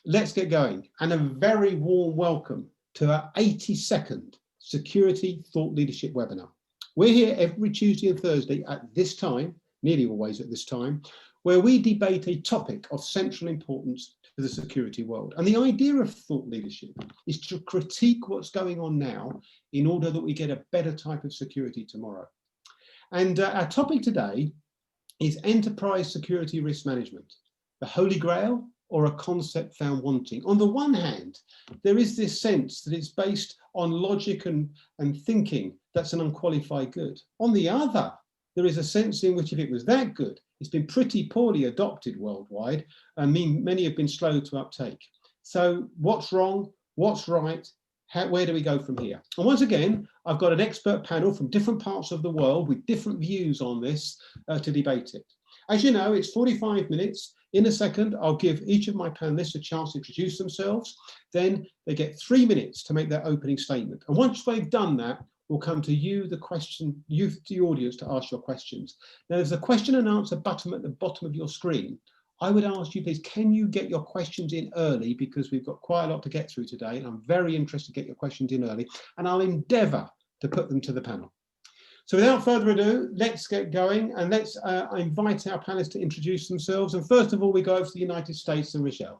let's get going. And a very warm welcome to our 82nd Security Thought Leadership webinar. We're here every Tuesday and Thursday at this time, nearly always at this time, where we debate a topic of central importance to the security world. And the idea of thought leadership is to critique what's going on now in order that we get a better type of security tomorrow. And our topic today is enterprise security risk management, the Holy Grail or a concept found wanting. On the one hand, there is this sense that it's based on logic and thinking that's an unqualified good. On the other, there is a sense in which if it was that good, it's been pretty poorly adopted worldwide. I mean, many have been slow to uptake. So what's wrong? What's right? Where do we go from here? And once again, I've got an expert panel from different parts of the world with different views on this to debate it. As you know, it's 45 minutes. In a second, I'll give each of my panelists a chance to introduce themselves. Then they get 3 minutes to make their opening statement. And once they've done that, we'll come to you, the audience, to ask your questions. Now, there's a question and answer button at the bottom of your screen. I would ask you, please, can you get your questions in early, because we've got quite a lot to get through today, and I'm very interested to get your questions in early, and I'll endeavour to put them to the panel. So without further ado, let's get going, and let's invite our panelists to introduce themselves. And first of all, we go over to the United States and Rachelle.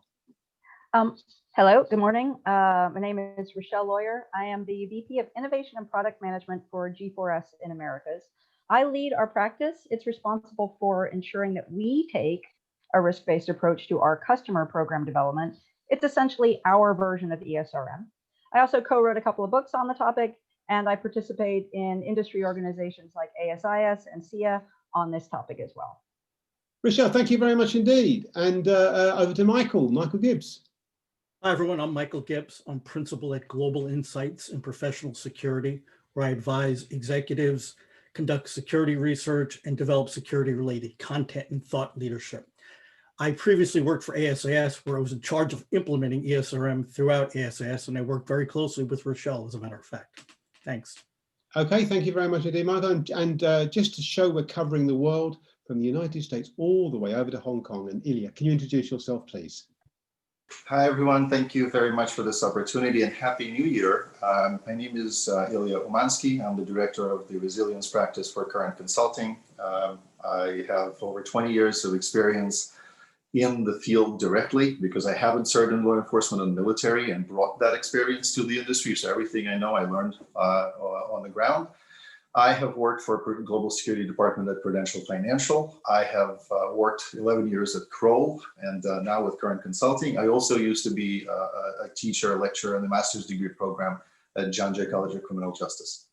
Hello, good morning. My name is Rachelle Loyear. I am the VP of Innovation and Product Management for G4S in Americas. I lead our practice. It's responsible for ensuring that we take a risk-based approach to our customer program development. It's essentially our version of ESRM. I also co-wrote a couple of books on the topic, and I participate in industry organizations like ASIS and SIA on this topic as well. Rachelle, thank you very much indeed. And over to Michael Gibbs. Hi, everyone. I'm Michael Gibbs. I'm principal at Global Insights in Professional Security, where I advise executives, conduct security research, and develop security-related content and thought leadership. I previously worked for ASIS, where I was in charge of implementing ESRM throughout ASIS, and I worked very closely with Rachelle, as a matter of fact. Thanks. Okay, thank you very much indeed, Michael. And just to show we're covering the world from the United States all the way over to Hong Kong. And Ilya, can you introduce yourself, please? Hi, everyone. Thank you very much for this opportunity, and Happy New Year. My name is Ilya Umansky. I'm the director of the resilience practice for Current Consulting. I have over 20 years of experience in the field directly, because I haven't served in law enforcement and military and brought that experience to the industry. So everything I know, I learned on the ground. I have worked for Global Security Department at Prudential Financial. I have worked 11 years at Kroll, and now with Current Consulting. I also used to be a teacher, a lecturer in the master's degree program at John Jay College of Criminal Justice.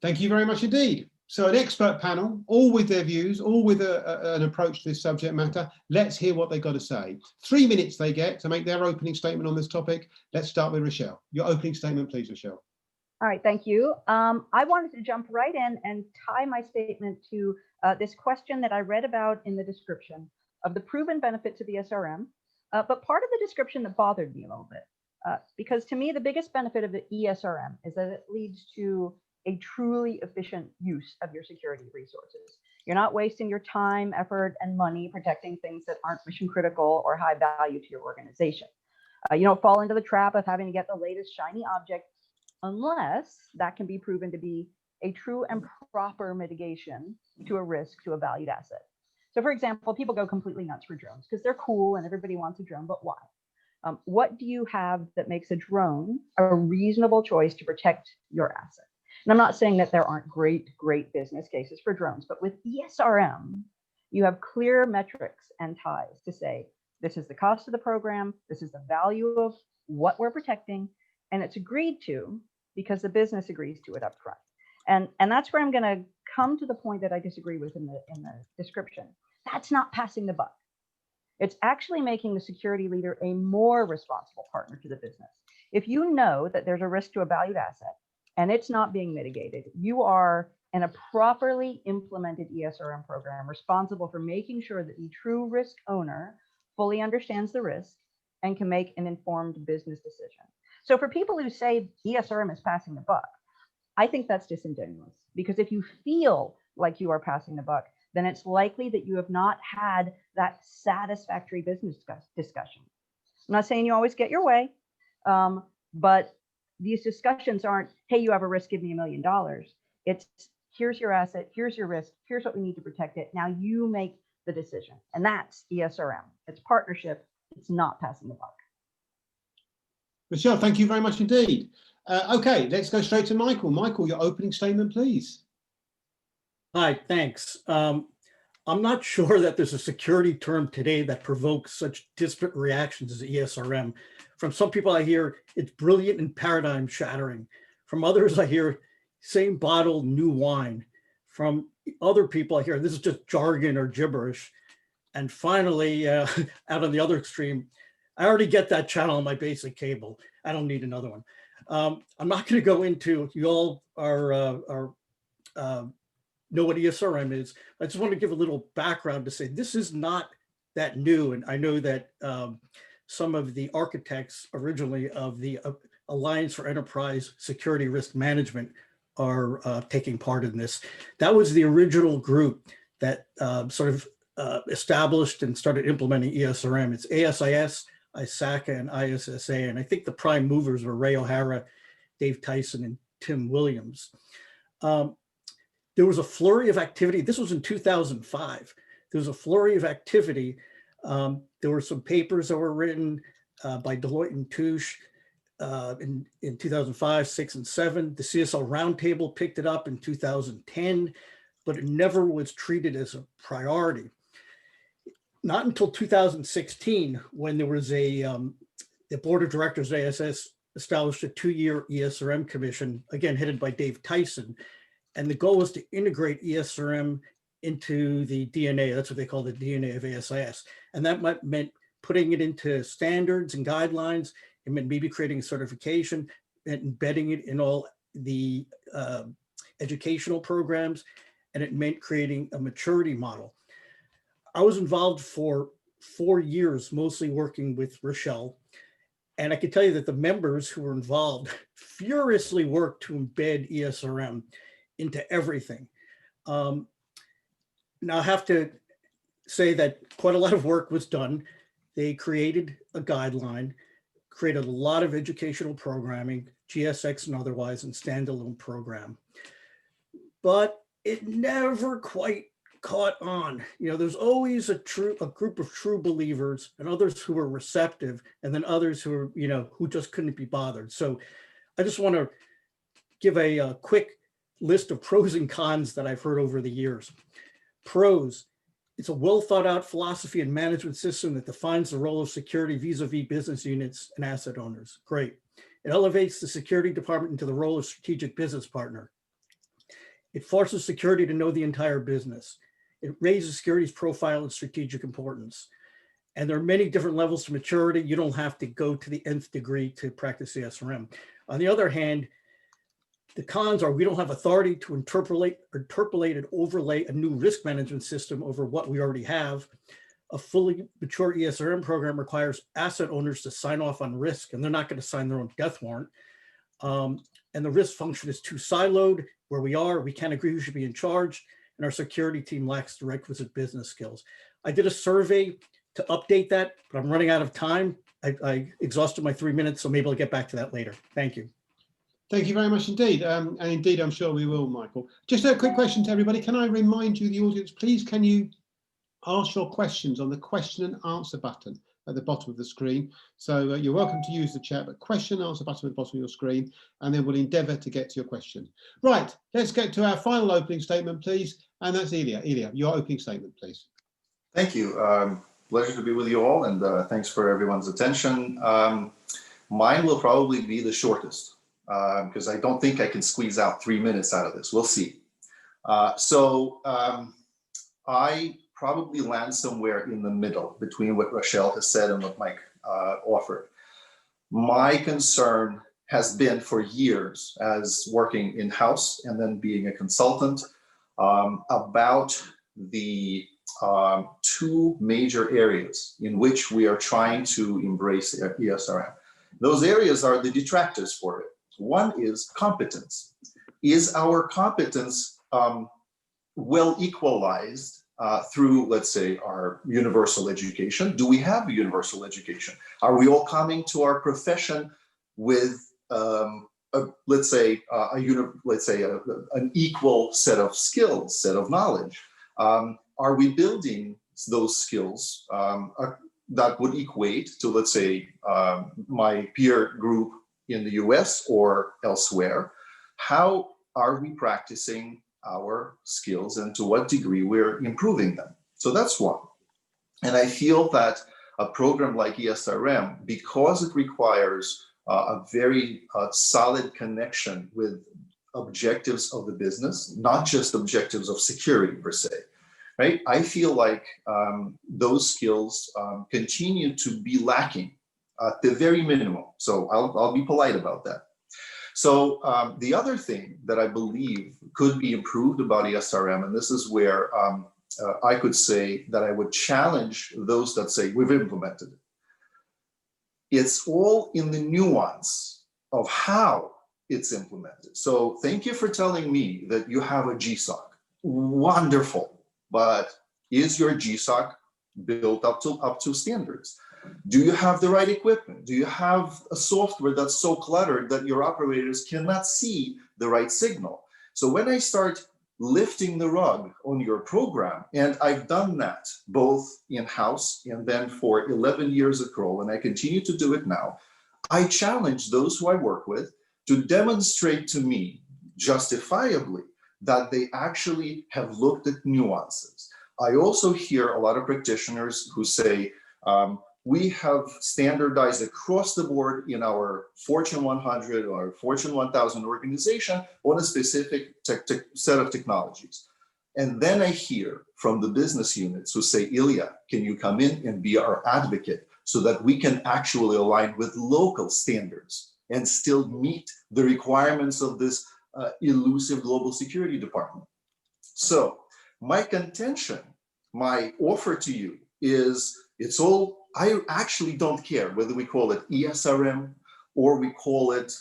Thank you very much indeed. So an expert panel, all with their views, all with an approach to this subject matter. Let's hear what they've got to say. 3 minutes they get to make their opening statement on this topic. Let's start with Rachelle. Your opening statement, please, Rachelle. All right, thank you. I wanted to jump right in and tie my statement to this question that I read about in the description of the proven benefits of ESRM, but part of the description that bothered me a little bit, because to me, the biggest benefit of the ESRM is that it leads to a truly efficient use of your security resources. You're not wasting your time, effort, and money protecting things that aren't mission critical or high value to your organization. You don't fall into the trap of having to get the latest shiny object, unless that can be proven to be a true and proper mitigation to a risk to a valued asset. So for example, people go completely nuts for drones because they're cool and everybody wants a drone, but why? What do you have that makes a drone a reasonable choice to protect your asset? And I'm not saying that there aren't great business cases for drones, but with ESRM, you have clear metrics and ties to say, this is the cost of the program, this is the value of what we're protecting, and it's agreed to because the business agrees to it up front. And that's where I'm going to come to the point that I disagree with in the description. That's not passing the buck. It's actually making the security leader a more responsible partner to the business. If you know that there's a risk to a valued asset and it's not being mitigated, you are in a properly implemented ESRM program responsible for making sure that the true risk owner fully understands the risk and can make an informed business decision. So for people who say ESRM is passing the buck, I think that's disingenuous, because if you feel like you are passing the buck, then it's likely that you have not had that satisfactory business discussion. I'm not saying you always get your way, but these discussions aren't, hey, you have a risk, give me $1 million. It's, here's your asset, here's your risk, here's what we need to protect it. Now you make the decision. And that's ESRM. It's partnership. It's not passing the buck. Rachelle, thank you very much indeed. Okay, let's go straight to Michael. Michael, your opening statement, please. Hi, thanks. I'm not sure that there's a security term today that provokes such disparate reactions as ESRM. From some people I hear it's brilliant and paradigm shattering. From others I hear same bottle, new wine. From other people I hear this is just jargon or gibberish. And finally, out on the other extreme, I already get that channel on my basic cable. I don't need another one. I'm not going to go into, you all are know what ESRM is. I just want to give a little background to say this is not that new. And I know that some of the architects originally of the Alliance for Enterprise Security Risk Management are taking part in this. That was the original group that sort of established and started implementing ESRM. It's ASIS, ISACA, and ISSA. And I think the prime movers were Ray O'Hara, Dave Tyson, and Tim Williams. There was a flurry of activity. This was in 2005. There was a flurry of activity. There were some papers that were written by Deloitte and Touche in 2005, 6, and 7. The CSL Roundtable picked it up in 2010, but it never was treated as a priority. Not until 2016, when there was the board of directors of ASS established a 2-year ESRM commission, again headed by Dave Tyson. And the goal was to integrate ESRM into the DNA. That's what they call the DNA of ASIS. And that meant putting it into standards and guidelines. It meant maybe creating a certification and embedding it in all the educational programs. And it meant creating a maturity model. I was involved for 4 years, mostly working with Rachelle. And I can tell you that the members who were involved furiously worked to embed ESRM into everything. Now I have to say that quite a lot of work was done. They created a guideline, created a lot of educational programming, GSX and otherwise, and standalone program. But it never quite caught on. You know, there's always a group of true believers and others who are receptive, and then others who are, who just couldn't be bothered. So I just want to give a quick list of pros and cons that I've heard over the years. Pros: it's a well thought out philosophy and management system that defines the role of security vis-a-vis business units and asset owners. Great. It elevates the security department into the role of strategic business partner. It forces security to know the entire business. It raises security's profile and strategic importance. And there are many different levels to maturity. You don't have to go to the nth degree to practice ESRM. On the other hand, the cons are we don't have authority to interpolate and overlay a new risk management system over what we already have. A fully mature ESRM program requires asset owners to sign off on risk, and they're not going to sign their own death warrant. And the risk function is too siloed. Where we can't agree who should be in charge, and our security team lacks the requisite business skills. I did a survey to update that, but I'm running out of time. I exhausted my 3 minutes, so maybe I'll get back to that later. Thank you. Thank you very much indeed. And indeed, I'm sure we will, Michael. Just a quick question to everybody. Can I remind you, the audience, please, can you ask your questions on the question and answer button at the bottom of the screen? So you're welcome to use the chat, but question and answer button at the bottom of your screen, and then we'll endeavour to get to your question. Right, let's get to our final opening statement, please. And that's Ilya. Ilya, your opening statement, please. Thank you. Pleasure to be with you all, and thanks for everyone's attention. Mine will probably be the shortest, because I don't think I can squeeze out 3 minutes out of this. We'll see. I probably land somewhere in the middle between what Rachelle has said and what Mike offered. My concern has been for years, as working in-house and then being a consultant, about the 2 major areas in which we are trying to embrace ESRM. Those areas are the detractors for it. One is competence. Is our competence well equalized through, let's say, our universal education. Do we have a universal education? Are we all coming to our profession with, let's say, an equal set of skills, set of knowledge? Are we building those skills that would equate to, let's say, my peer group in the US or elsewhere? How are we practicing our skills and to what degree we're improving them? So that's one. And I feel that a program like ESRM, because it requires a very solid connection with objectives of the business, not just objectives of security per se, right? I feel like those skills continue to be lacking at the very minimum. So I'll be polite about that. So the other thing that I believe could be improved about ESRM, and this is where I could say that I would challenge those that say we've implemented it. It's all in the nuance of how it's implemented. So thank you for telling me that you have a GSOC. Wonderful, but is your GSOC built up to standards? Do you have the right equipment? Do you have a software that's so cluttered that your operators cannot see the right signal? So when I start lifting the rug on your program, and I've done that both in-house and then for 11 years at Kroll, and I continue to do it now, I challenge those who I work with to demonstrate to me justifiably that they actually have looked at nuances. I also hear a lot of practitioners who say, we have standardized across the board in our Fortune 100 or Fortune 1000 organization on a specific set of technologies. And then I hear from the business units who say, Ilya, can you come in and be our advocate so that we can actually align with local standards and still meet the requirements of this elusive global security department? So my contention, my offer to you is I actually don't care whether we call it ESRM or we call it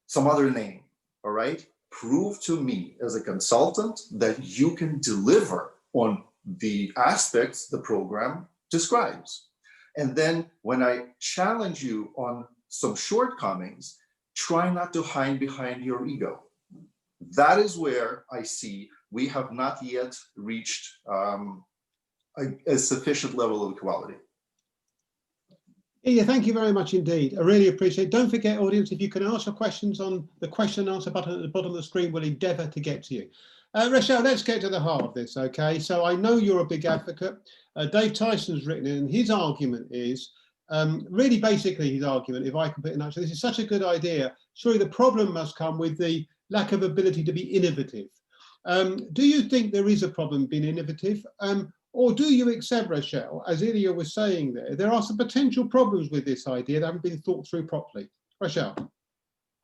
some other name, all right? Prove to me as a consultant that you can deliver on the aspects the program describes. And then when I challenge you on some shortcomings, try not to hide behind your ego. That is where I see we have not yet reached a sufficient level of equality. Yeah, thank you very much indeed. I really appreciate it. Don't forget, audience, if you can ask your questions on the question and answer button at the bottom of the screen, we'll endeavour to get to you. Rachelle, let's get to the heart of this, okay? So I know you're a big advocate. Dave Tyson's written in, his argument is, really basically his argument, if I can put it in nutshell, this is such a good idea. Surely the problem must come with the lack of ability to be innovative. Do you think there is a problem being innovative? Or do you accept, Rachelle, as Ilya was saying there are some potential problems with this idea that haven't been thought through properly? Rachelle.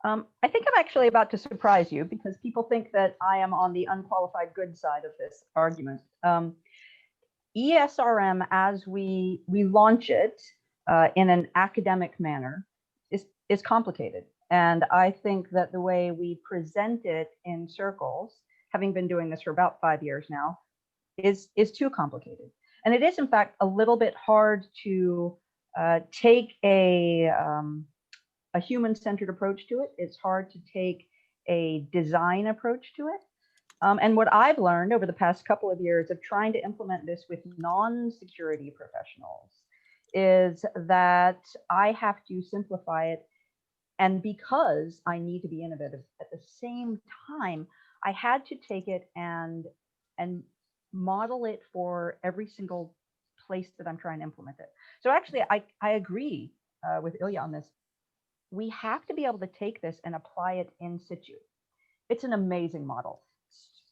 I think I'm actually about to surprise you because people think that I am on the unqualified good side of this argument. ESRM, as we launch it in an academic manner, is complicated. And I think that the way we present it in circles, having been doing this for about 5 years now, is too complicated. And it is, in fact, a little bit hard to take a human-centered approach to it. It's hard to take a design approach to it. And what I've learned over the past couple of years of trying to implement this with non-security professionals is that I have to simplify it. And because I need to be innovative at the same time, I had to take it and model it for every single place that I'm trying to implement it. So actually, I agree with Ilya on this. We have to be able to take this and apply it in situ. It's an amazing model.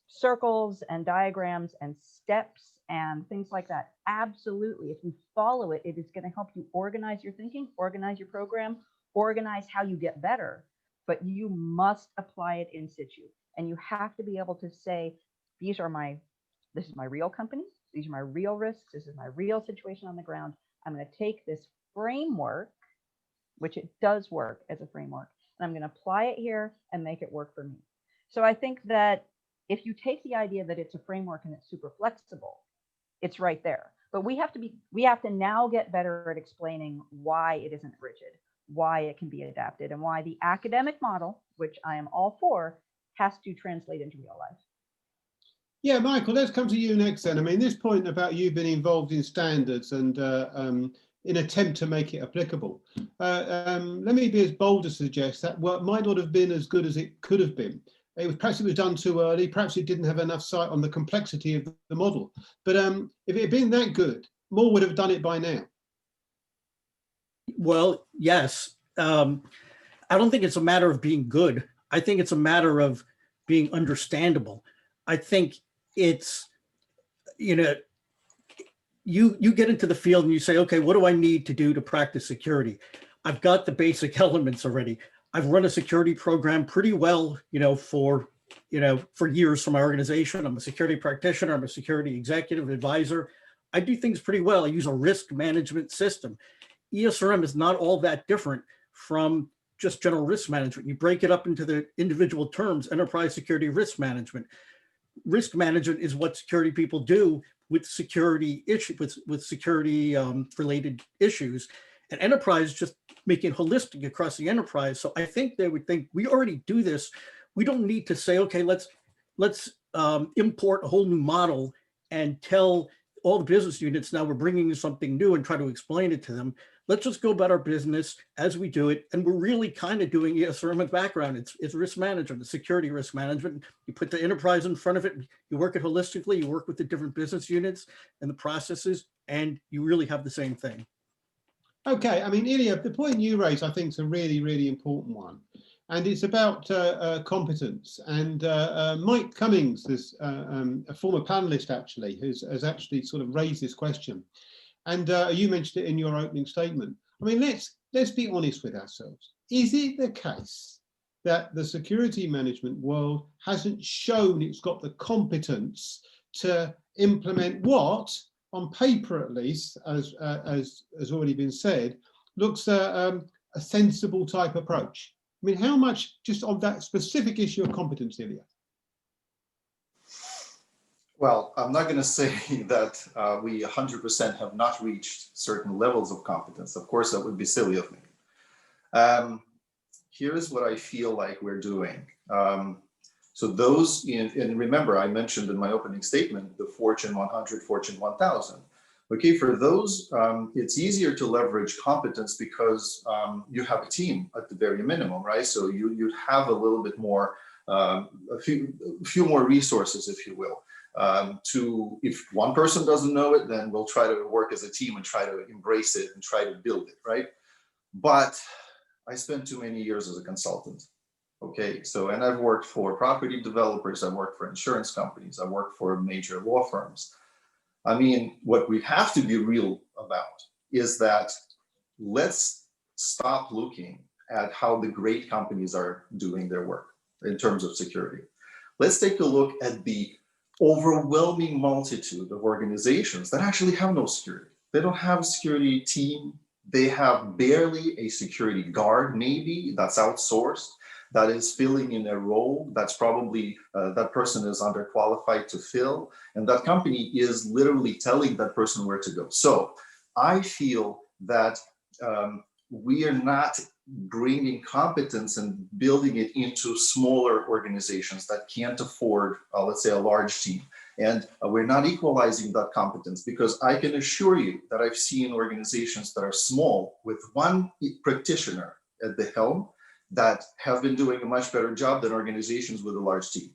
Circles and diagrams and steps and things like that. Absolutely. If you follow it, it is going to help you organize your thinking, organize your program, organize how you get better. But you must apply it in situ. And you have to be able to say, this is my real company. These are my real risks. This is my real situation on the ground. I'm going to take this framework, which it does work as a framework, and I'm going to apply it here and make it work for me. So I think that if you take the idea that it's a framework and it's super flexible, it's right there. But we have to now get better at explaining why it isn't rigid, why it can be adapted, and why the academic model, which I am all for, has to translate into real life. Yeah, Michael, let's come to you next then. I mean, this point about you being involved in standards and in attempt to make it applicable. Let me be as bold as to suggest that work might not have been as good as it could have been. Perhaps it was done too early. Perhaps it didn't have enough sight on the complexity of the model. But if it had been that good, more would have done it by now. Well, yes. I don't think it's a matter of being good. I think it's a matter of being understandable. I think it's, you know, you get into the field and you say, okay, what do I need to do to practice security? I've got the basic elements already. I've run a security program pretty well, for years for my organization. I'm a security practitioner. I'm a security executive advisor. I do things pretty well. I use a risk management system. ESRM is not all that different from just general risk management. You break it up into the individual terms: enterprise security risk management. Risk management is what security people do with security with security related issues, and enterprise just make it holistic across the enterprise. So I think they would think we already do this. We don't need to say, okay, let's import a whole new model and tell all the business units now we're bringing something new and try to explain it to them. Let's just go about our business as we do it. And we're really kind of doing ESRM in the background. It's risk management, the security risk management. You put the enterprise in front of it, you work it holistically, you work with the different business units and the processes, and you really have the same thing. Okay, I mean, Ilya, the point you raise, I think, is a really, really important one. And it's about competence. And Mike Cummings, a former panelist, actually, has actually sort of raised this question. And you mentioned it in your opening statement. I mean, let's be honest with ourselves. Is it the case that the security management world hasn't shown it's got the competence to implement what, on paper at least, as has already been said, looks a sensible type approach? I mean, how much just on that specific issue of competence, Ilya? Well, I'm not going to say that we 100% have not reached certain levels of competence. Of course, that would be silly of me. Here's what I feel like we're doing. So those, and remember, I mentioned in my opening statement, the Fortune 100, Fortune 1000. Okay, for those, it's easier to leverage competence because you have a team at the very minimum, right? So you'd have a little bit more, a few more resources, if you will. If one person doesn't know it, then we'll try to work as a team and try to embrace it and try to build it, right? But I spent too many years as a consultant. Okay, so, and I've worked for property developers, I've worked for insurance companies, I've worked for major law firms. I mean, what we have to be real about is that let's stop looking at how the great companies are doing their work in terms of security. Let's take a look at the overwhelming multitude of organizations that actually have no security. They don't have a security team. They have barely a security guard, maybe, that's outsourced, that is filling in a role that's probably that person is underqualified to fill, and that company is literally telling that person where to go. So I feel that we are not bringing competence and building it into smaller organizations that can't afford, let's say, a large team. And we're not equalizing that competence, because I can assure you that I've seen organizations that are small with one practitioner at the helm that have been doing a much better job than organizations with a large team.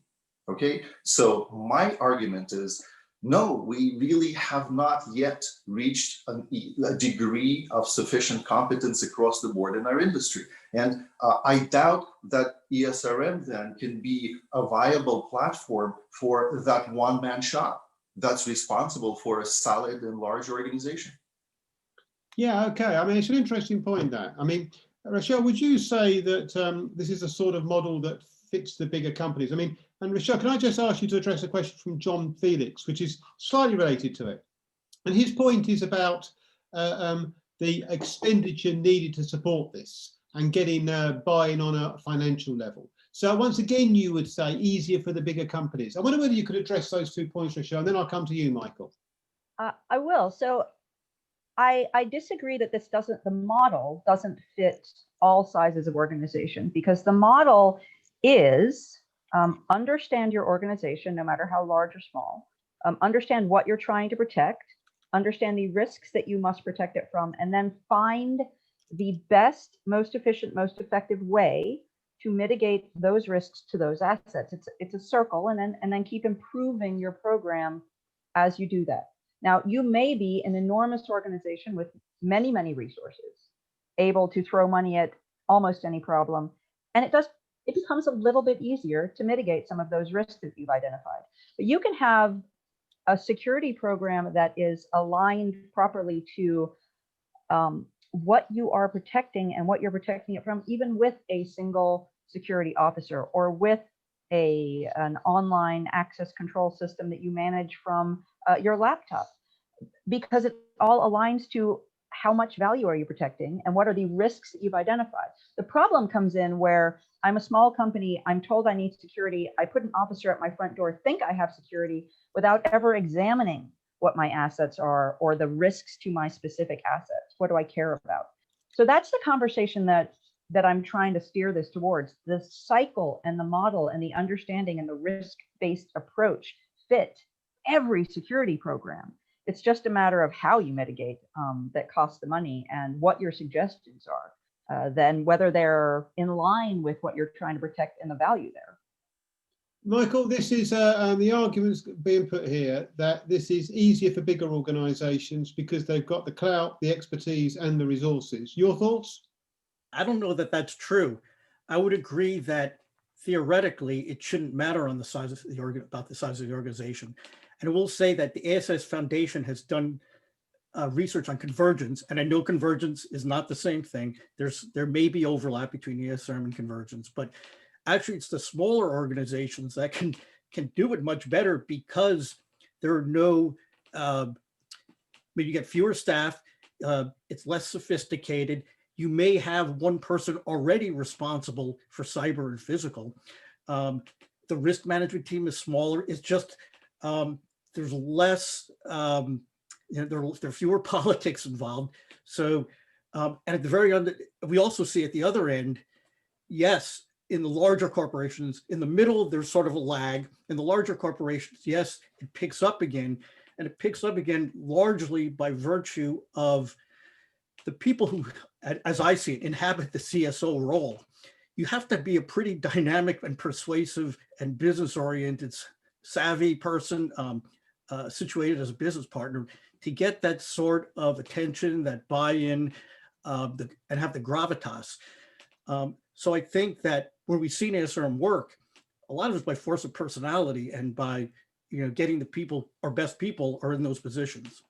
Okay, so my argument is, no, we really have not yet reached a degree of sufficient competence across the board in our industry. And I doubt that ESRM then can be a viable platform for that one-man shop that's responsible for a solid and large organization. Yeah, okay. I mean, it's an interesting point, that. I mean, Rachelle, would you say that this is a sort of model that fits the bigger companies? I mean, and Rachelle, can I just ask you to address a question from John Felix, which is slightly related to it? And his point is about the expenditure needed to support this and getting buy-in on a financial level. So once again, you would say easier for the bigger companies. I wonder whether you could address those 2 points, Rachelle, and then I'll come to you, Michael. I will. So I disagree that the model doesn't fit all sizes of organization, because the model is understand your organization, no matter how large or small, understand what you're trying to protect, understand the risks that you must protect it from, and then find the best, most efficient, most effective way to mitigate those risks to those assets. It's a circle, and then keep improving your program as you do that. Now, you may be an enormous organization with many, many resources, able to throw money at almost any problem, and it becomes a little bit easier to mitigate some of those risks that you've identified. But you can have a security program that is aligned properly to what you are protecting and what you're protecting it from, even with a single security officer, or with an online access control system that you manage from your laptop, because it all aligns to how much value are you protecting and what are the risks that you've identified. The problem comes in where I'm a small company, I'm told I need security, I put an officer at my front door, think I have security, without ever examining what my assets are or the risks to my specific assets. What do I care about? So that's the conversation that I'm trying to steer this towards. The cycle and the model and the understanding and the risk-based approach fit every security program. It's just a matter of how you mitigate that costs the money and what your suggestions are, then whether they're in line with what you're trying to protect and the value there. Michael, this is the arguments being put here that this is easier for bigger organizations because they've got the clout, the expertise and the resources. Your thoughts? I don't know that that's true. I would agree that theoretically it shouldn't matter on the size of about the size of the organization. And I will say that the ASS Foundation has done research on convergence, and I know convergence is not the same thing. There may be overlap between ESRM and convergence, but actually it's the smaller organizations that can do it much better, because there are no, you get fewer staff, it's less sophisticated. You may have one person already responsible for cyber and physical. The risk management team is smaller. It's just, there's less, there are fewer politics involved. So, and at the very end, we also see at the other end, yes, in the larger corporations, in the middle, there's sort of a lag. In the larger corporations, yes, it picks up again, and it picks up again largely by virtue of the people who, as I see it, inhabit the CSO role. You have to be a pretty dynamic and persuasive and business-oriented, savvy person, situated as a business partner, to get that sort of attention, that buy-in, and have the gravitas. So I think that when we've seen ESRM work, a lot of it's by force of personality and by getting the people, our best people are in those positions.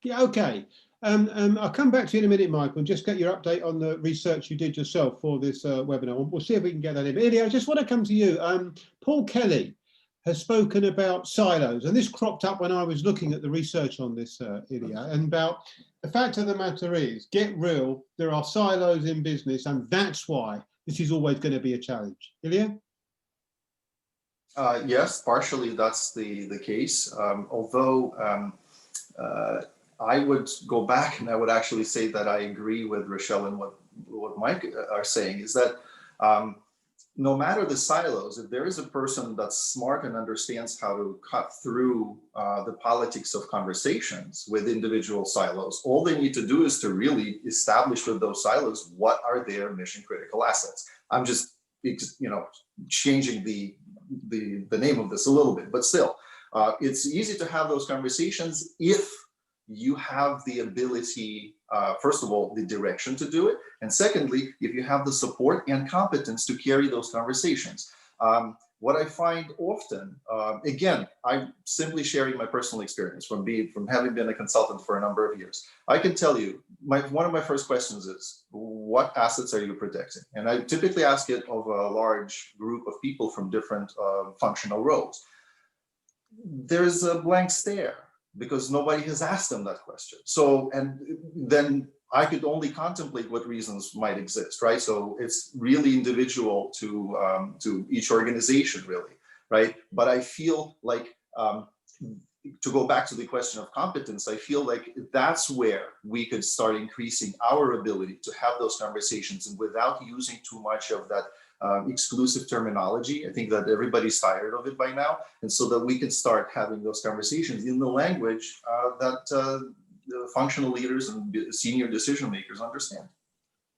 Yeah, okay. I'll come back to you in a minute, Michael, and just get your update on the research you did yourself for this webinar. We'll see if we can get that in. But Ilya, I just want to come to you. Paul Kelly has spoken about silos, and this cropped up when I was looking at the research on this, Ilya, and about the fact of the matter is, get real, there are silos in business, and that's why this is always going to be a challenge. Ilya? Yes, partially that's the case, although I would go back and I would actually say that I agree with Rachelle and what Mike are saying, is that no matter the silos, if there is a person that's smart and understands how to cut through the politics of conversations with individual silos, all they need to do is to really establish with those silos what are their mission critical assets. I'm just changing the name of this a little bit, but still, it's easy to have those conversations if you have the ability, first of all, the direction to do it, and secondly, if you have the support and competence to carry those conversations. What I find often, again, I'm simply sharing my personal experience from having been a consultant for a number of years. I can tell you, one of my first questions is, what assets are you protecting? And I typically ask it of a large group of people from different functional roles. There's a blank stare, because nobody has asked them that question. So, and then I could only contemplate what reasons might exist, right? So it's really individual to each organization, really, right? But I feel like to go back to the question of competence, I feel like that's where we could start increasing our ability to have those conversations, and without using too much of that exclusive terminology. I think that everybody's tired of it by now, and so that we can start having those conversations in the language that the functional leaders and senior decision makers understand.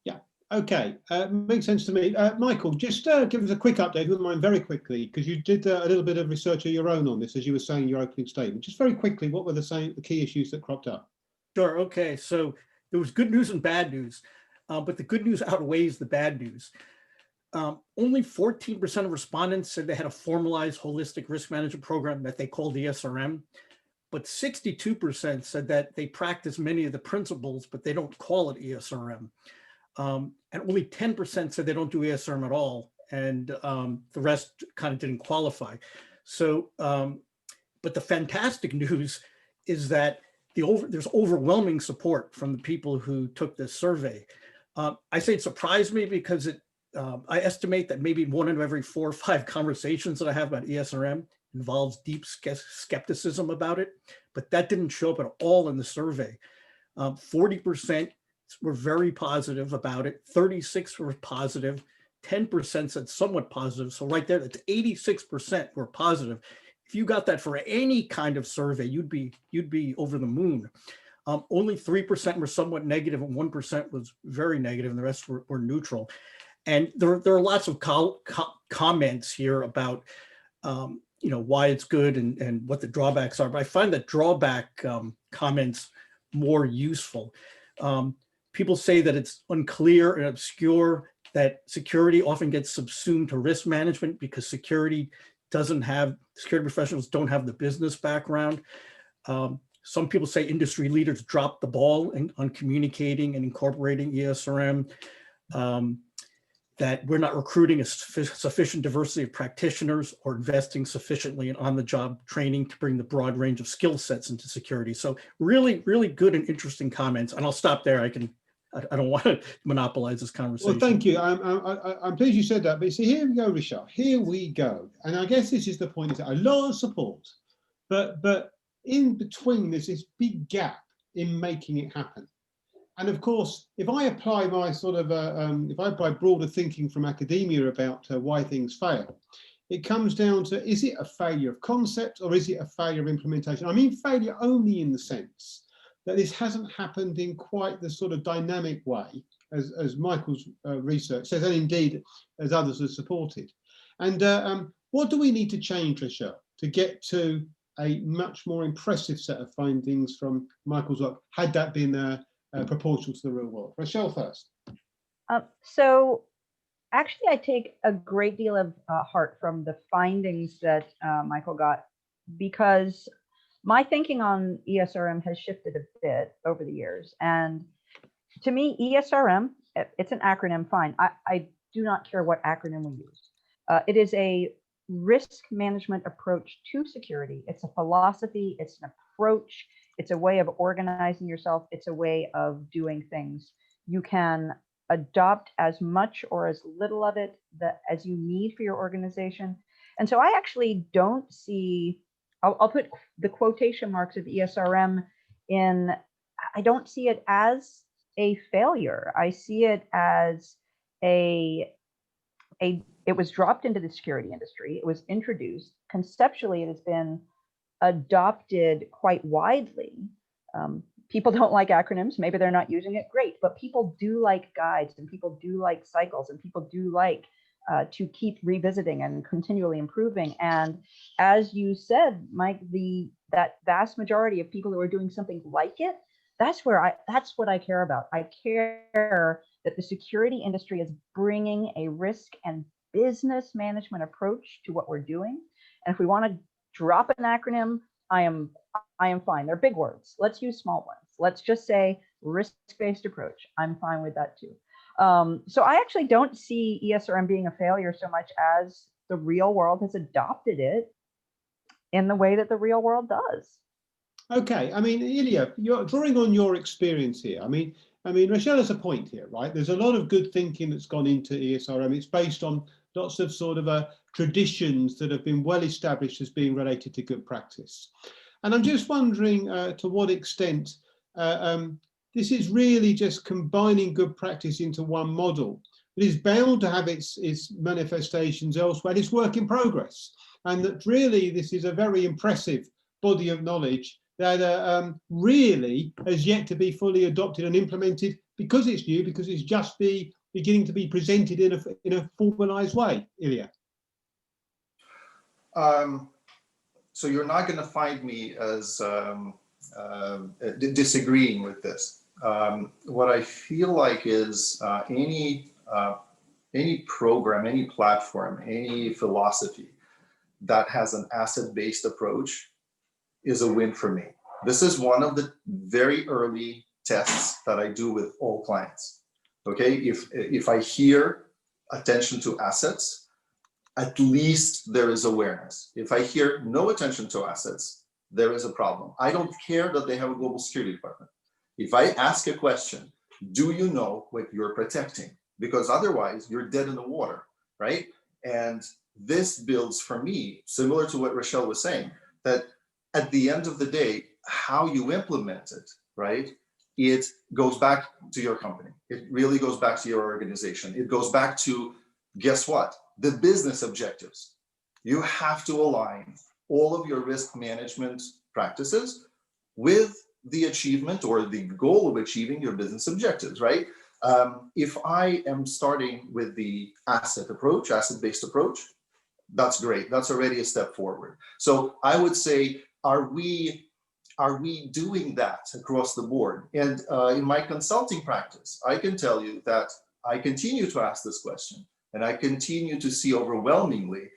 Yeah, okay, makes sense to me. Michael, just give us a quick update, if you wouldn't mind, very quickly, because you did a little bit of research of your own on this, as you were saying in your opening statement. Just very quickly, what were the key issues that cropped up? Sure. Okay. So there was good news and bad news, but the good news outweighs the bad news. Only 14% of respondents said they had a formalized holistic risk management program that they called ESRM, but 62% said that they practice many of the principles, but they don't call it ESRM. And only 10% said they don't do ESRM at all, and the rest kind of didn't qualify. So, but the fantastic news is that there's overwhelming support from the people who took this survey. I say it surprised me because I estimate that maybe 1 in every 4 or 5 conversations that I have about ESRM involves deep skepticism about it, but that didn't show up at all in the survey. 40% were very positive about it, 36% were positive, 10% said somewhat positive. So right there, that's 86% were positive. If you got that for any kind of survey, you'd be over the moon. Only 3% were somewhat negative, and 1% was very negative, and the rest were neutral. And there are lots of comments here about why it's good and what the drawbacks are. But I find that drawback comments more useful. People say that it's unclear and obscure, that security often gets subsumed to risk management because security professionals don't have the business background. Some people say industry leaders dropped the ball on communicating and incorporating ESRM. That we're not recruiting a sufficient diversity of practitioners or investing sufficiently in on-the-job training to bring the broad range of skill sets into security. So really, really good and interesting comments. And I'll stop there. I don't want to monopolize this conversation. Well, thank you. I'm pleased you said that. But see, here we go, Rachelle. Here we go. And I guess this is the point: is that a lot of support, but in between there's this big gap in making it happen. And of course, if I apply my if I apply broader thinking from academia about why things fail, it comes down to, is it a failure of concept or is it a failure of implementation? I mean failure only in the sense that this hasn't happened in quite the sort of dynamic way as Michael's research says, and indeed as others have supported. And what do we need to change, Rachelle, to get to a much more impressive set of findings from Michael's work, had that been proportional to the real world? Rachelle first. So actually, I take a great deal of heart from the findings that Michael got, because my thinking on ESRM has shifted a bit over the years. And to me, ESRM, it's an acronym, fine. I do not care what acronym we use. It is a risk management approach to security. It's a philosophy, it's an approach, it's a way of organizing yourself, it's a way of doing things. You can adopt as much or as little of it as you need for your organization. And so I actually don't see, I'll put the quotation marks of ESRM in, I don't see it as a failure. I see it as it was dropped into the security industry. It was introduced. Conceptually, it has been adopted quite widely. People don't like acronyms. Maybe they're not using it. Great. But people do like guides, and people do like cycles, and people do like to keep revisiting and continually improving. And as you said, Mike, that vast majority of people who are doing something like it, that's what I care about. I care that the security industry is bringing a risk and business management approach to what we're doing. And if we want to drop an acronym, I am fine. They're big words. Let's use small ones. Let's just say risk-based approach. I'm fine with that too. So I actually don't see ESRM being a failure so much as the real world has adopted it in the way that the real world does. Okay, I mean, Ilya, you're drawing on your experience here. I mean, Rachelle has a point here, right? There's a lot of good thinking that's gone into ESRM. It's based on lots of traditions that have been well established as being related to good practice. And I'm just wondering to what extent this is really just combining good practice into one model. It is bound to have its manifestations elsewhere, and it's work in progress. And that really this is a very impressive body of knowledge that really has yet to be fully adopted and implemented because it's new, because it's just beginning to be presented in a formalized way. Ilya. So you're not going to find me as disagreeing with this. What I feel like is any program, any platform, any philosophy that has an asset-based approach is a win for me. This is one of the very early tests that I do with all clients. Okay, if I hear attention to assets, at least there is awareness. If I hear no attention to assets, there is a problem. I don't care that they have a global security department. If I ask a question, do you know what you're protecting? Because otherwise you're dead in the water, right? And this builds for me, similar to what Rachelle was saying, that at the end of the day, how you implement it, right? It goes back to your company. It really goes back to your organization. It goes back to, guess what? The business objectives. You have to align all of your risk management practices with the achievement or the goal of achieving your business objectives, right? If I am starting with the asset-based approach, that's great. That's already a step forward. So I would say, are we doing that across the board? And in my consulting practice, I can tell you that I continue to ask this question, and I continue to see overwhelmingly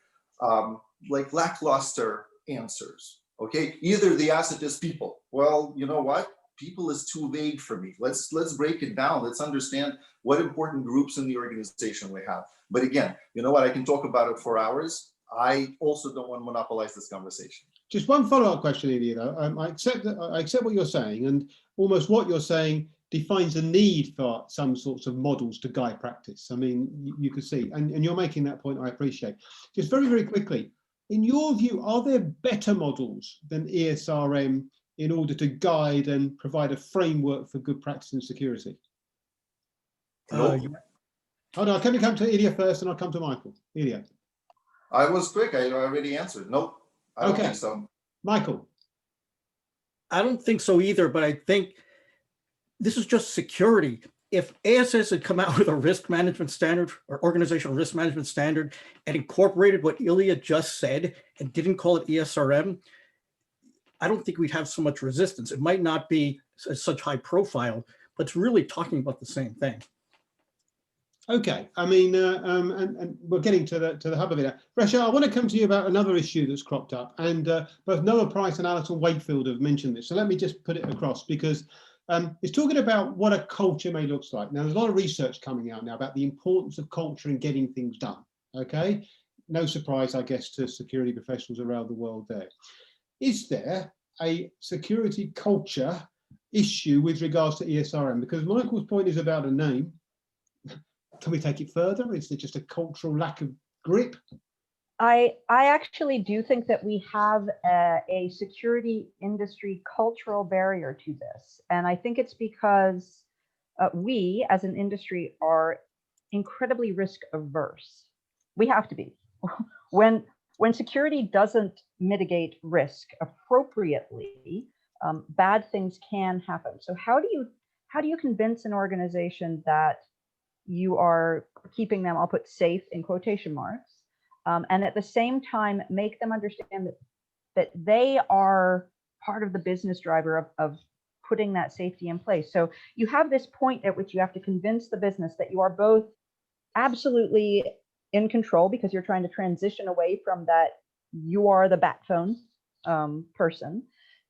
like lackluster answers. Okay, either the asset is people. Well, you know what? People is too vague for me. Let's break it down. Let's understand what important groups in the organization we have. But again, you know what? I can talk about it for hours. I also don't want to monopolize this conversation. Just one follow-up question, Ilya. I accept what you're saying, and almost what you're saying defines a need for some sorts of models to guide practice. I mean, you can see, and you're making that point, I appreciate. Just very, very quickly, in your view, are there better models than ESRM in order to guide and provide a framework for good practice and security? Nope. Hold on, can we come to Ilya first, and I'll come to Michael. Ilya. I was quick. I already answered. Nope. I don't think so. Michael. I don't think so either, but I think this is just security. If ASS had come out with a risk management standard or organizational risk management standard and incorporated what Ilya just said and didn't call it ESRM, I don't think we'd have so much resistance. It might not be such high profile, but it's really talking about the same thing. Okay, I mean, and we're getting to the hub of it now. Rachelle, I want to come to you about another issue that's cropped up, and both Noah Price and Alison Wakefield have mentioned this. So let me just put it across, because it's talking about what a culture may look like. Now, there's a lot of research coming out now about the importance of culture in getting things done. Okay, no surprise, I guess, to security professionals around the world there. Is there a security culture issue with regards to ESRM? Because Michael's point is about a name. Can we take it further? Is there just a cultural lack of grip? I actually do think that we have a security industry cultural barrier to this. And I think it's because we as an industry are incredibly risk averse. We have to be. When security doesn't mitigate risk appropriately, bad things can happen. So how do you convince an organization that you are keeping them, I'll put safe in quotation marks, and at the same time make them understand that they are part of the business driver of putting that safety in place. So you have this point at which you have to convince the business that you are both absolutely in control, because you're trying to transition away from that you are the bat phone person,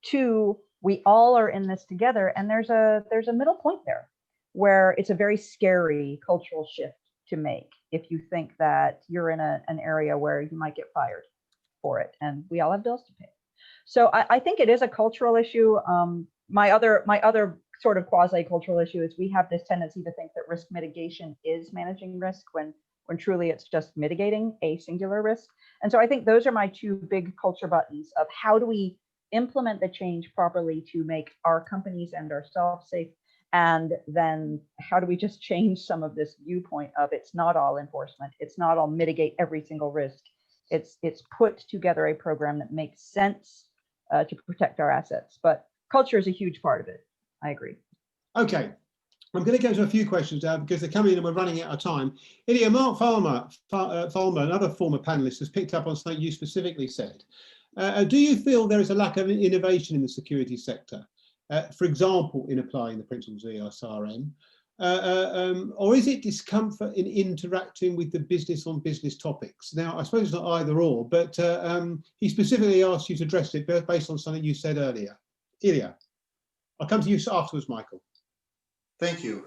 to we all are in this together, and there's a middle point there where it's a very scary cultural shift to make if you think that you're in an area where you might get fired for it, and we all have bills to pay. So I think it is a cultural issue. My other sort of quasi-cultural issue is we have this tendency to think that risk mitigation is managing risk when truly it's just mitigating a singular risk. And so I think those are my two big culture buttons of how do we implement the change properly to make our companies and ourselves safe? And then how do we just change some of this viewpoint of it's not all enforcement, it's not all mitigate every single risk. It's put together a program that makes sense to protect our assets. But culture is a huge part of it. I agree. Okay. I'm going to go to a few questions because they're coming in and we're running out of time. Ilya, Mark Falmer, another former panelist, has picked up on something you specifically said. Do you feel there is a lack of innovation in the security sector, for example, in applying the principles of ESRM, or is it discomfort in interacting with the business on business topics? Now, I suppose it's not either or, but he specifically asked you to address it based on something you said earlier. Ilya, I'll come to you afterwards, Michael. Thank you.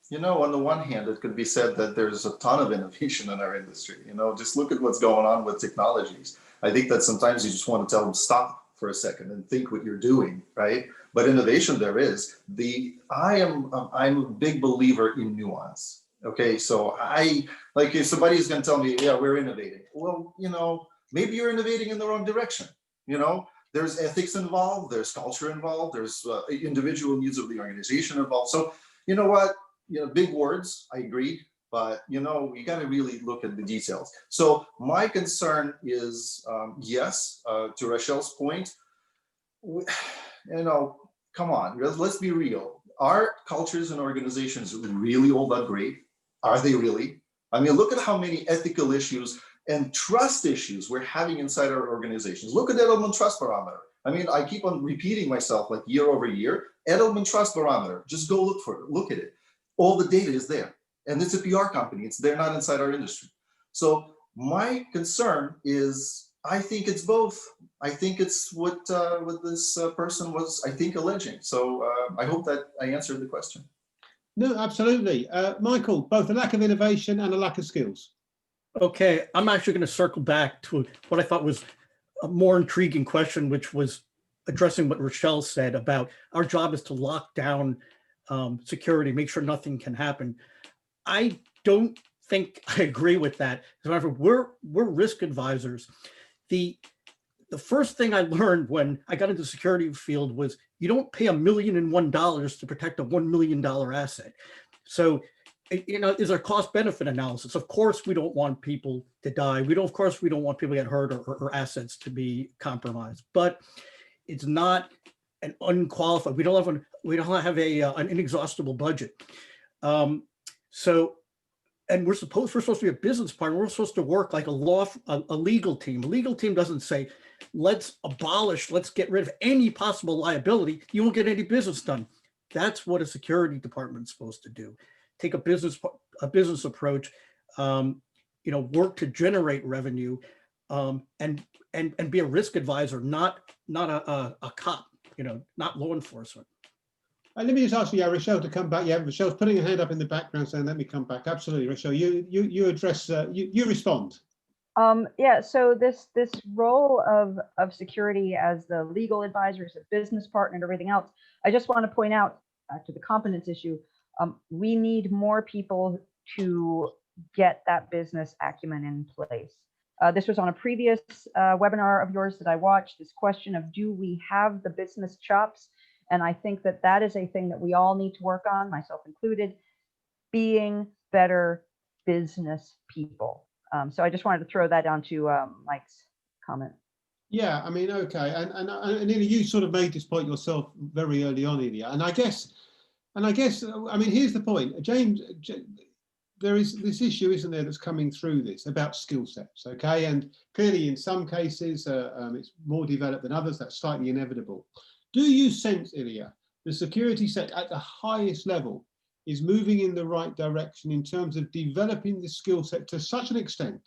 You know, on the one hand, it could be said that there's a ton of innovation in our industry. You know, just look at what's going on with technologies. I think that sometimes you just want to tell them stop for a second and think what you're doing, right? But innovation there is. I'm a big believer in nuance. Okay, so like if somebody's going to tell me, yeah, we're innovating. Well, you know, maybe you're innovating in the wrong direction. You know, there's ethics involved, there's culture involved, there's individual needs of the organization involved. So, you know what, you know, big words, I agree, but, you know, we got to really look at the details. So my concern is, yes, to Rachelle's point, you know, come on, let's be real. Are cultures and organizations really all that great? Are they really? I mean, look at how many ethical issues and trust issues we're having inside our organizations. Look at Edelman Trust Barometer. I mean, I keep on repeating myself like year over year. Edelman Trust Barometer, just go look for it, look at it. All the data is there. And it's a PR company, they're not inside our industry. So my concern is, I think it's both. I think it's what this person was, I think, alleging. So I hope that I answered the question. No, absolutely. Michael, both a lack of innovation and a lack of skills. Okay, I'm actually going to circle back to what I thought was a more intriguing question, which was addressing what Rachelle said about our job is to lock down security, make sure nothing can happen. I don't think I agree with that. However, we're risk advisors. The first thing I learned when I got into the security field was you don't pay $1 million and $1 to protect a $1 million asset. So, you know, is our cost benefit analysis. Of course, we don't want people to die. Of course, we don't want people to get hurt or assets to be compromised, but it's not an unqualified, we don't have an inexhaustible budget. So, and we're supposed to be a business partner. We're supposed to work like a legal team. A legal team doesn't say, let's get rid of any possible liability. You won't get any business done. That's what a security department is supposed to do. Take a business approach, you know, work to generate revenue, and be a risk advisor, not a cop, you know, not law enforcement. Let me just ask you, Rachelle, to come back. Yeah, Rachelle's putting her hand up in the background saying, let me come back. Absolutely, Rachelle, you address, you respond. Yeah, so this role of security as the legal advisor, as a business partner and everything else, I just want to point out to the competence issue, we need more people to get that business acumen in place. This was on a previous webinar of yours that I watched, this question of, do we have the business chops? And I think that is a thing that we all need to work on, myself included, being better business people. So I just wanted to throw that down to Mike's comment. Yeah, I mean, okay, and Ilya, you sort of made this point yourself very early on, Ilya, and I guess, I mean, here's the point, James. There is this issue, isn't there, that's coming through this about skill sets, okay, and clearly in some cases it's more developed than others. That's slightly inevitable. Do you sense, Ilya, the security sector at the highest level is moving in the right direction in terms of developing the skill set to such an extent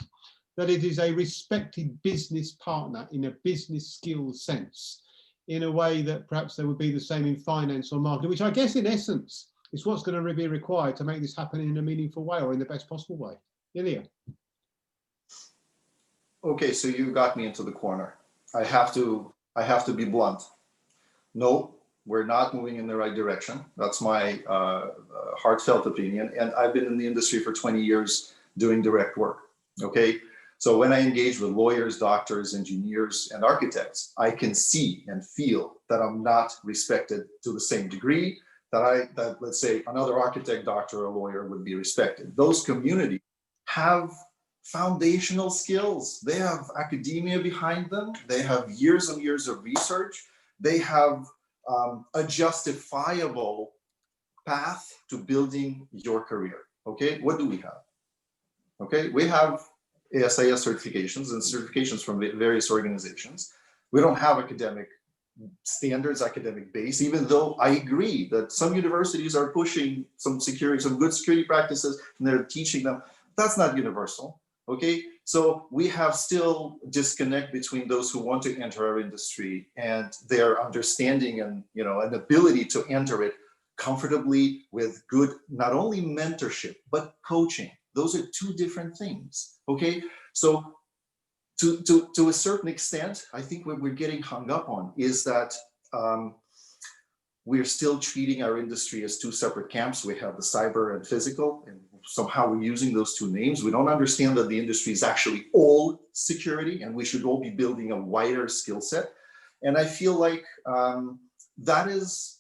that it is a respected business partner in a business skills sense, in a way that perhaps there would be the same in finance or marketing, which I guess in essence is what's going to be required to make this happen in a meaningful way or in the best possible way? Ilya. Okay, so you got me into the corner. I have to be blunt. No, we're not moving in the right direction. That's my heartfelt opinion. And I've been in the industry for 20 years doing direct work. Okay. So when I engage with lawyers, doctors, engineers, and architects, I can see and feel that I'm not respected to the same degree that let's say another architect, doctor, or lawyer would be respected. Those communities have foundational skills. They have academia behind them. They have years and years of research. They have a justifiable path to building your career. Okay, what do we have? Okay, we have ASIS certifications and certifications from various organizations. We don't have academic standards, academic base, even though I agree that some universities are pushing some good security practices and they're teaching them. That's not universal. Okay, so we have still disconnect between those who want to enter our industry and their understanding and an ability to enter it comfortably with good, not only mentorship, but coaching. Those are two different things, okay? So to a certain extent, I think what we're getting hung up on is that we're still treating our industry as two separate camps. We have the cyber and physical, and somehow we're using those two names. We don't understand that the industry is actually all security, and we should all be building a wider skill set. And I feel like that is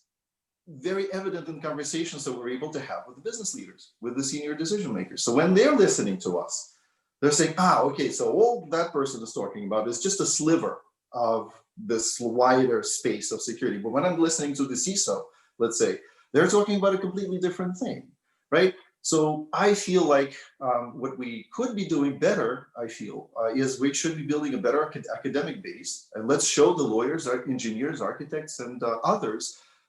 very evident in conversations that we're able to have with the business leaders, with the senior decision makers. So when they're listening to us, they're saying, okay, so all that person is talking about is just a sliver of this wider space of security. But when I'm listening to the CISO, let's say, they're talking about a completely different thing, right? So I feel like what we could be doing better, is we should be building a better academic base. And let's show the lawyers, engineers, architects, and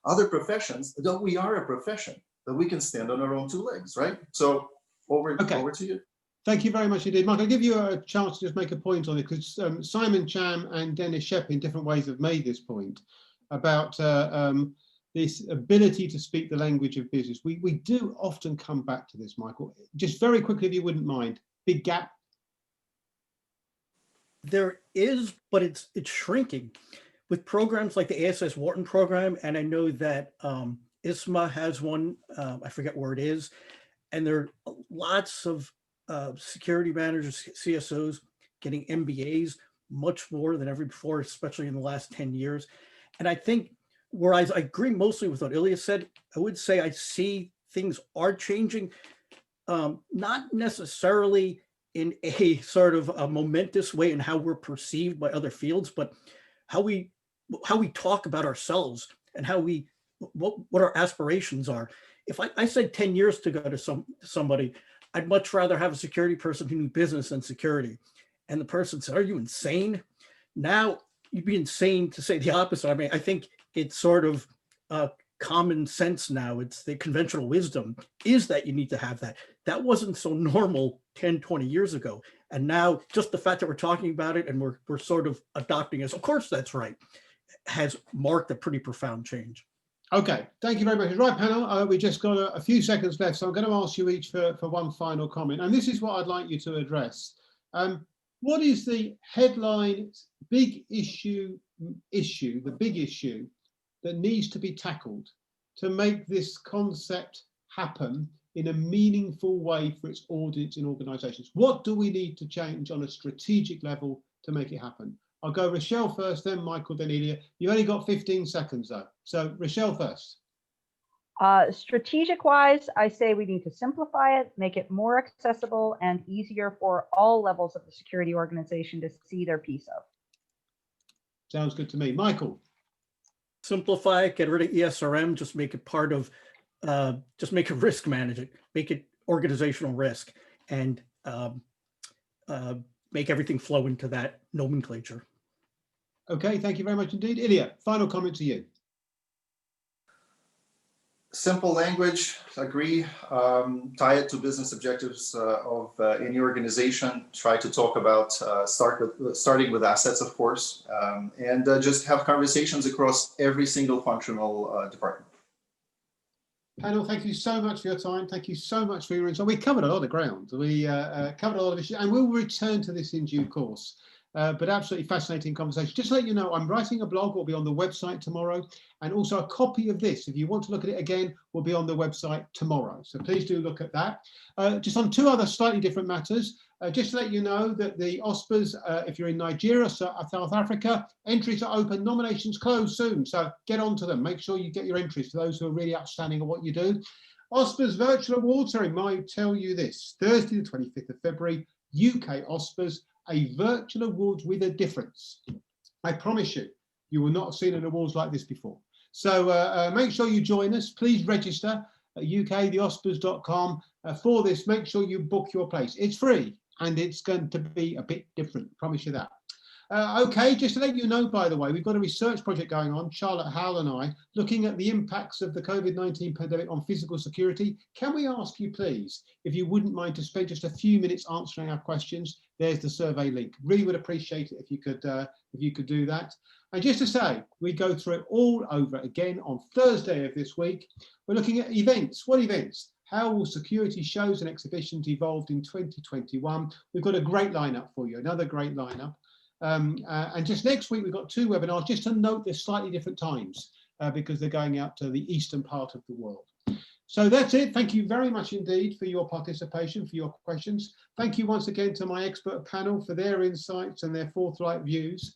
other professions that we are a profession, that we can stand on our own two legs, right? So over to you. Thank you very much indeed. Mike, I'll give you a chance to just make a point on it, because Simon Cham and Dennis Shep in different ways have made this point about this ability to speak the language of business. We do often come back to this, Michael. Just very quickly, if you wouldn't mind, big gap. There is, but it's shrinking. With programs like the ASS Wharton program, and I know that ISMA has one, I forget where it is, and there are lots of security managers, CSOs getting MBAs, much more than ever before, especially in the last 10 years. And I think, whereas I agree mostly with what Elias said, I would say I see things are changing, not necessarily in a sort of a momentous way in how we're perceived by other fields, but how we talk about ourselves and what our aspirations are. If I said 10 years to go to somebody, I'd much rather have a security person who knew business than security. And the person said, "Are you insane?" Now you'd be insane to say the opposite. I mean, I think it's sort of common sense now. It's the conventional wisdom is that you need to have that. That wasn't so normal 10, 20 years ago. And now just the fact that we're talking about it and we're sort of adopting it, of course that's right, has marked a pretty profound change. Okay, thank you very much. Right, panel, we just got a few seconds left, so I'm going to ask you each for one final comment. And this is what I'd like you to address. What is the headline big issue, the big issue that needs to be tackled to make this concept happen in a meaningful way for its audience in organizations? What do we need to change on a strategic level to make it happen? I'll go Rachelle first, then Michael, then Ilya. You've only got 15 seconds though. So Rachelle first. Strategic wise, I say we need to simplify it, make it more accessible and easier for all levels of the security organization to see their piece of. Sounds good to me. Michael. Simplify it, get rid of ESRM, just make it part of, just make it risk management, make it organizational risk, and make everything flow into that nomenclature. Okay, thank you very much indeed. Ilya, final comment to you. Simple language, agree, tie it to business objectives of any organization, try to talk about, starting with assets, of course, and just have conversations across every single functional department. Panel, thank you so much for your time. Thank you so much for your insight. We covered a lot of ground. We covered a lot of issues, and we'll return to this in due course. But absolutely fascinating conversation. Just to let you know, I'm writing a blog, will be on the website tomorrow, and also a copy of this, if you want to look at it again, will be on the website tomorrow. So please do look at that. Just on two other slightly different matters, Just to let you know that the OSPAs, if you're in Nigeria, South Africa, entries are open, nominations close soon. So get on to them. Make sure you get your entries for those who are really outstanding at what you do. OSPA's virtual awards ceremony, might tell you this, Thursday, the 25th of February, UK OSPAs, a virtual awards with a difference. I promise you, you will not have seen an awards like this before. So make sure you join us. Please register at uktheospas.com for this. Make sure you book your place. It's free and it's going to be a bit different. I promise you that. Okay, just to let you know, by the way, we've got a research project going on, Charlotte Howell and I, looking at the impacts of the COVID-19 pandemic on physical security. Can we ask you, please, if you wouldn't mind to spend just a few minutes answering our questions? There's the survey link. Really would appreciate it if you could do that. And just to say, we go through it all over again on Thursday of this week. We're looking at events. What events? How will security shows and exhibitions evolve in 2021? We've got a great lineup for you, another great lineup. And just next week, we've got 2 webinars, just to note they're slightly different times because they're going out to the eastern part of the world. So that's it. Thank you very much indeed for your participation, for your questions. Thank you once again to my expert panel for their insights and their forthright views.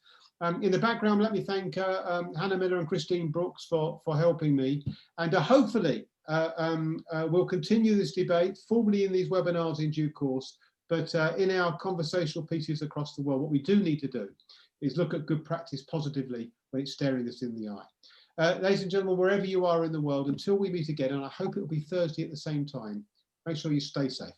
In the background, let me thank Hannah Miller and Christine Brooks for helping me. And hopefully we'll continue this debate formally in these webinars in due course. But in our conversational pieces across the world, what we do need to do is look at good practice positively when it's staring us in the eye. Ladies and gentlemen, wherever you are in the world, until we meet again, and I hope it will be Thursday at the same time, make sure you stay safe.